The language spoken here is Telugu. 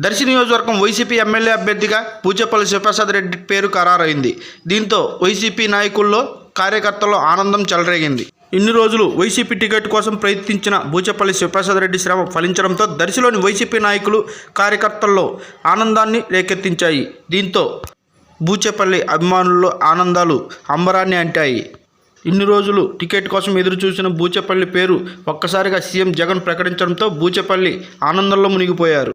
దర్శి నియోజకవర్గం వైసీపీ ఎమ్మెల్యే అభ్యర్థిగా పూచేపల్లి శివప్రసాద్ రెడ్డి పేరు ఖరారైంది. దీంతో వైసీపీ నాయకుల్లో కార్యకర్తల్లో ఆనందం చెలరేగింది. ఇన్ని రోజులు వైసీపీ టికెట్ కోసం ప్రయత్నించిన పూచేపల్లి శివప్రసాద్ రెడ్డి శ్రమ ఫలించడంతో దర్శిలోని వైసీపీ నాయకులు కార్యకర్తల్లో ఆనందాన్ని రేకెత్తించాయి. దీంతో పూచేపల్లి అభిమానుల్లో ఆనందాలు అంబరాన్ని అంటాయి. ఇన్ని రోజులు టికెట్ కోసం ఎదురు చూసిన పూచేపల్లి పేరు ఒక్కసారిగా సీఎం జగన్ ప్రకటించడంతో పూచేపల్లి ఆనందంలో మునిగిపోయారు.